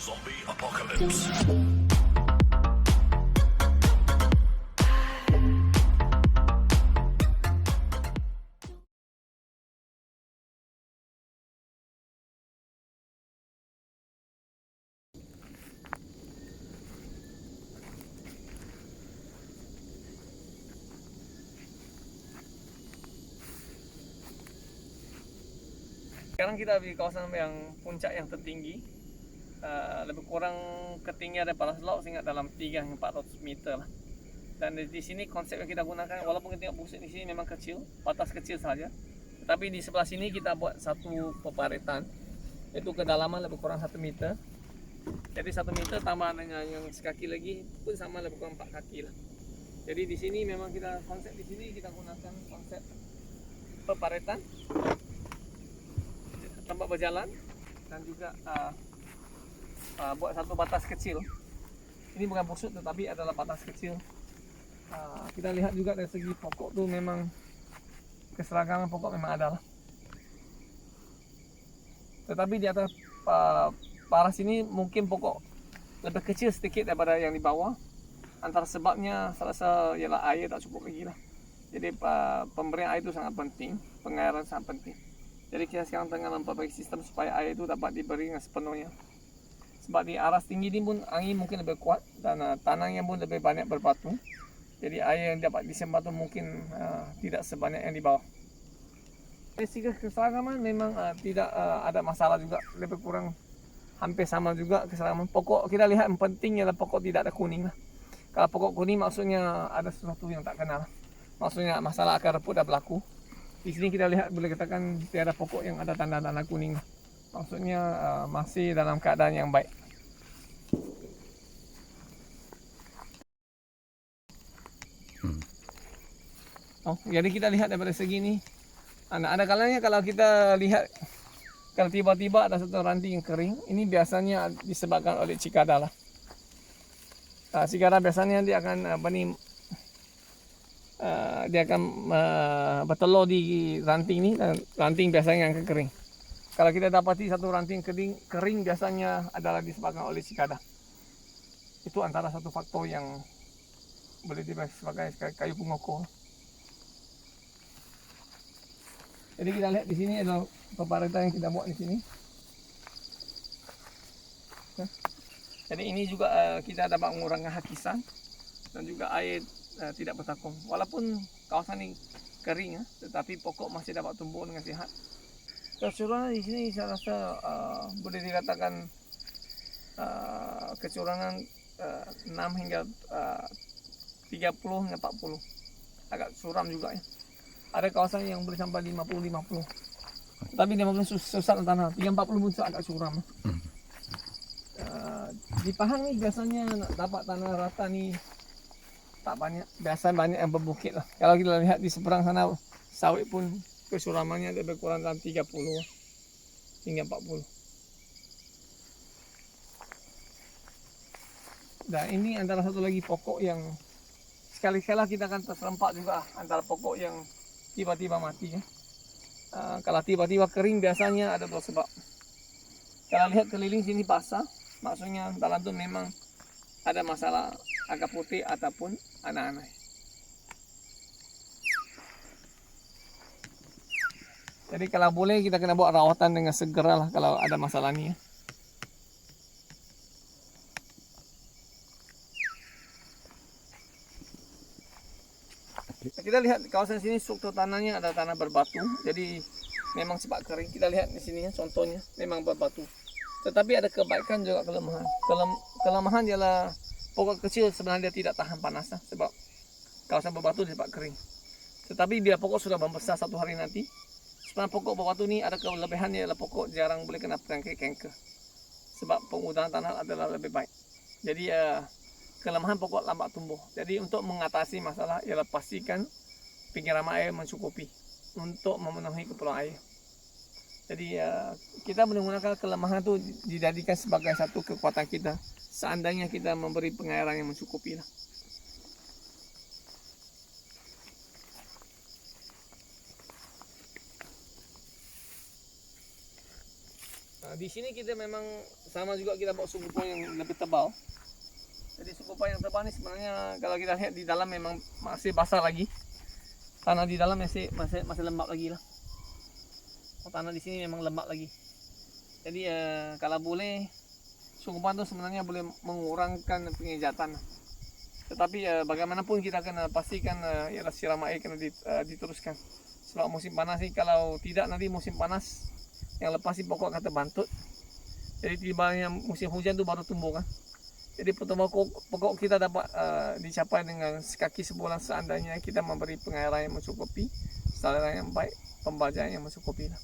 Zombie apocalypse. Sekarang kita di kawasan yang puncak yang tertinggi, lebih kurang ketinggian daripada laut sehingga dalam 3 hingga 400 meter lah. Dan di sini konsep yang kita gunakan, walaupun kita tengok bukit di sini memang kecil, batas kecil saja, tetapi di sebelah sini kita buat satu peparetan, itu kedalaman lebih kurang 1 meter. Jadi 1 meter tambah dengan yang sekaki lagi pun sama lebih kurang 4 kaki lah. Jadi di sini memang kita konsep di sini kita gunakan konsep peparetan, tempat berjalan, dan juga buat satu batas kecil. Ini bukan busuk tetapi adalah batas kecil. Kita lihat juga dari segi pokok tu memang keseragaman pokok memang ada lah. Tetapi di atas paras ini mungkin pokok lebih kecil sedikit daripada yang di bawah. Antara sebabnya salah satu ialah air tak cukup lagi lah. Jadi pemberian air itu sangat penting, pengairan sangat penting. Jadi kita sekarang tengah memperbaiki sistem supaya air itu dapat diberi dengan sepenuhnya. Sebab di aras tinggi ini pun angin mungkin lebih kuat dan tanahnya pun lebih banyak berbatu. Jadi air yang dapat disembat itu mungkin tidak sebanyak yang di bawah. Dari segi keseragaman memang tidak ada masalah juga, lebih kurang hampir sama juga keseragaman. Pokok kita lihat yang penting ialah pokok tidak ada kuning lah. Kalau pokok kuning maksudnya ada sesuatu yang tak kenal. Maksudnya masalah akar rumput dah berlaku. Di sini kita lihat boleh katakan tiada pokok yang ada tanda-tanda kuning. Maksudnya masih dalam keadaan yang baik. Jadi kita lihat daripada segi ni, ada kalanya kalau kita lihat kalau tiba-tiba ada satu ranting yang kering, ini biasanya disebabkan oleh cikada lah. Cikada biasanya dia akan dia akan bertelur di ranting ni, dan ranting biasanya yang kering. Kalau kita dapati satu ranting kering biasanya adalah disebabkan oleh cikada. Itu antara satu faktor yang boleh dibagi sebagai kayu pengokor. Jadi kita lihat di sini adalah peparetan yang kita buat di sini. Jadi ini juga kita dapat mengurangkan hakisan dan juga air tidak bertakung. Walaupun kawasan ini kering, tetapi pokok masih dapat tumbuh dengan sihat. Kecurangan di sini saya rasa boleh dikatakan kecurangan 6 hingga 30 hingga 40. Agak suram juga ya. Ada kawasan yang boleh sampai 50-50. Tapi 50 susah tanah. 30-40 pun agak suram. Di Pahang ni biasanya nak dapat tanah rata ni tak banyak. Biasa banyak yang berbukit lah. Kalau kita lihat di seberang sana sawit pun kesuramannya lebih kurang dalam 30 hingga 40. Dan ini antara satu lagi pokok yang sekali-kala kita akan terserempak juga antara pokok yang tiba-tiba mati. Kalau tiba-tiba kering biasanya ada dua sebab. Kalau lihat keliling sini basah, maksudnya dalam tu memang ada masalah agak putih ataupun anak-anak. Jadi kalau boleh kita kena buat rawatan dengan segera lah kalau ada masalah ni. Kita lihat kawasan sini struktur tanahnya ada tanah berbatu, jadi memang cepat kering. Kita lihat di sini contohnya memang berbatu. Tetapi ada kebaikan juga kelemahan. Kelemahan ialah pokok kecil sebenarnya dia tidak tahan panas sebab kawasan berbatu dia cepat kering. Tetapi bila pokok sudah membesar satu hari nanti, sebenarnya pokok berbatu ni ada kelebihan ialah pokok jarang boleh kena penyakit kanker. Sebab pengudahan tanah adalah lebih baik. Jadi kelemahan pokok lambat tumbuh. Jadi untuk mengatasi masalah ialah pastikan penyiraman air mencukupi untuk memenuhi keperluan air. Jadi kita menggunakan kelemahan itu dijadikan sebagai satu kekuatan kita seandainya kita memberi pengairan yang mencukupi lah. Di sini kita memang sama juga kita bawa suku pon yang lebih tebal. Jadi suku pon yang tebal ini sebenarnya kalau kita lihat di dalam memang masih basah lagi. Tanah di dalam masih lembab lagi lah. Tanah di sini memang lembab lagi. Jadi kalau boleh suku pon itu sebenarnya boleh mengurangkan pengejatan. Tetapi bagaimanapun kita kena pastikan siram air kena diteruskan. Sebab musim panas sih, kalau tidak nanti musim panas yang lepas sih pokok akan terbantut. Jadi tibanya musim hujan tu baru tumbuh kan. Jadi pertumbuhan pokok kita dapat dicapai dengan sekaki sebulan seandainya kita memberi pengairan yang mencukupi, saluran yang baik, pembajaan yang mencukupi lah.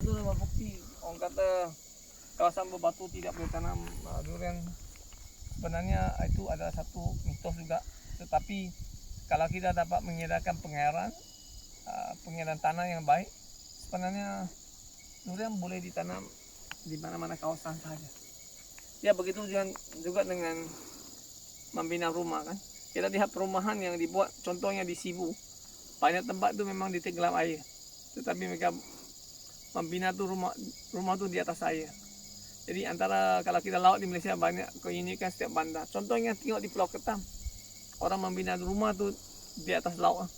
Itu adalah bukti orang kata kawasan berbatu tidak boleh tanam durian. Sebenarnya itu adalah satu mitos juga. Tetapi kalau kita dapat mengedarkan pengairan tanah yang baik, sebenarnya durian boleh ditanam di mana-mana kawasan saja. Ya begitu juga dengan membina rumah kan. Kita lihat perumahan yang dibuat, contohnya di Sibu, banyak tempat itu memang ditenggelam air. Tetapi mereka membina tuh rumah tuh di atas air. Jadi antara kalau kita laut di Malaysia banyak keunikan setiap bandar. Contohnya tengok di Pulau Ketam, orang membina rumah tuh di atas laut.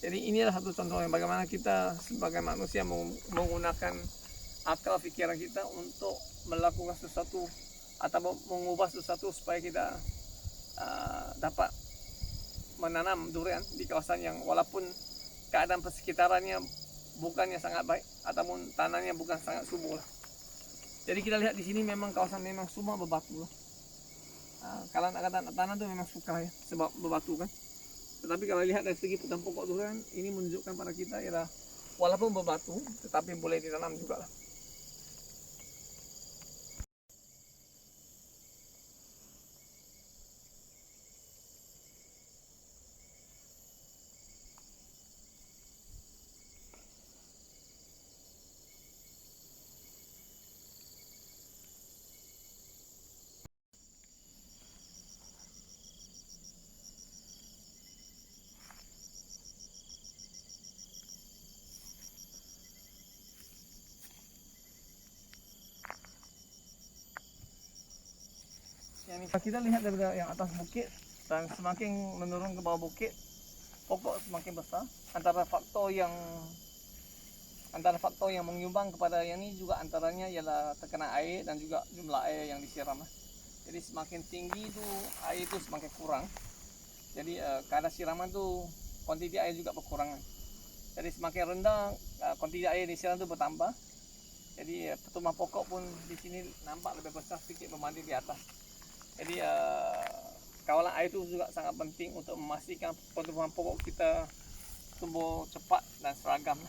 Jadi inilah satu contoh yang bagaimana kita sebagai manusia menggunakan akal pikiran kita untuk melakukan sesuatu atau mengubah sesuatu supaya kita dapat menanam durian di kawasan yang walaupun keadaan persekitarannya bukannya sangat baik ataupun tanahnya bukan sangat subur lah. Jadi kita lihat di sini memang kawasan memang semua berbatu lah. Kalau nak kata tanah tu memang suka ya sebab berbatu kan. Tetapi kalau lihat dari segi hutan pokok durian ini menunjukkan pada kita ialah walaupun berbatu tetapi boleh ditanam juga lah. Yang kita lihat dari yang atas bukit dan semakin menurun ke bawah bukit, pokok semakin besar. Antara faktor yang menyumbang kepada yang ini juga antaranya ialah terkena air dan juga jumlah air yang disiram. Jadi semakin tinggi itu air itu semakin kurang. Jadi kadar siraman tu kuantiti air juga berkurangan. Jadi semakin rendah kuantiti air disiram itu bertambah. Jadi pertumbuhan pokok pun di sini nampak lebih besar sedikit berbanding di atas. Jadi kawalan air itu juga sangat penting untuk memastikan pertumbuhan pokok kita tumbuh cepat dan seragam.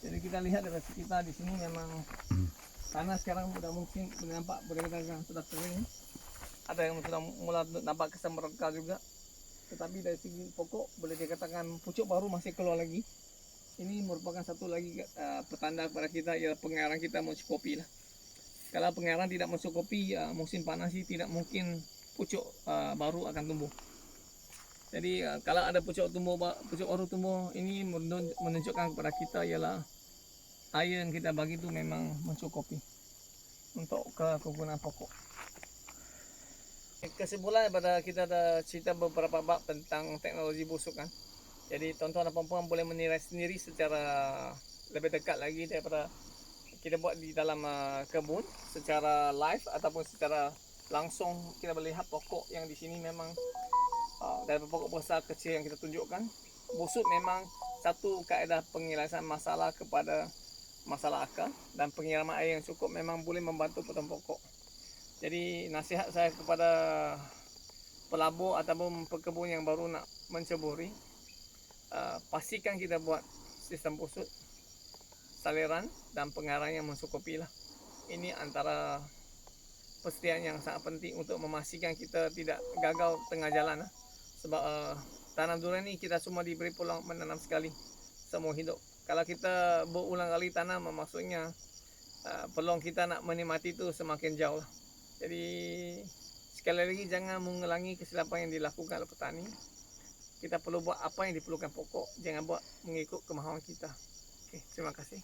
Jadi kita lihat dari sekitar di sini memang tanah sekarang sudah mungkin nampak berdasarkan sudah kering. Ada yang sudah mulai nampak kesan mereka juga. Tetapi dari segi pokok boleh dikatakan pucuk baru masih keluar lagi. Ini merupakan satu lagi petanda kepada kita ialah pengairan kita mencukupi lah. Kalau pengairan tidak mencukupi musim panas sih tidak mungkin pucuk baru akan tumbuh. Jadi kalau ada pucuk baru tumbuh ini menunjukkan kepada kita ialah air yang kita bagi itu memang mencukupi untuk kegunaan pokok. Kesimpulan pada kita ada cerita beberapa bab tentang teknologi busuk kan. Jadi tuan-tuan dan puan-puan boleh menilai sendiri secara lebih dekat lagi daripada kita buat di dalam kebun secara live ataupun secara langsung. Kita melihat pokok yang di sini memang dari pokok besar kecil yang kita tunjukkan. Busuk memang satu kaedah penyelesaian masalah kepada masalah akar, dan penyiraman air yang cukup memang boleh membantu potong pokok. Jadi nasihat saya kepada pelabur ataupun pekebun yang baru nak menceburi, pastikan kita buat sistem pusut, saliran dan pengarang yang mencukupi lah. Ini antara persediaan yang sangat penting untuk memastikan kita tidak gagal tengah jalan lah. Sebab tanam durian ni kita cuma diberi peluang menanam sekali seumur hidup. Kalau kita berulang kali tanam, maksudnya peluang kita nak menikmati tu semakin jauh lah. Jadi sekali lagi, jangan mengulangi kesilapan yang dilakukan oleh petani. Kita perlu buat apa yang diperlukan pokok, jangan buat mengikut kemahuan kita. Okey, terima kasih.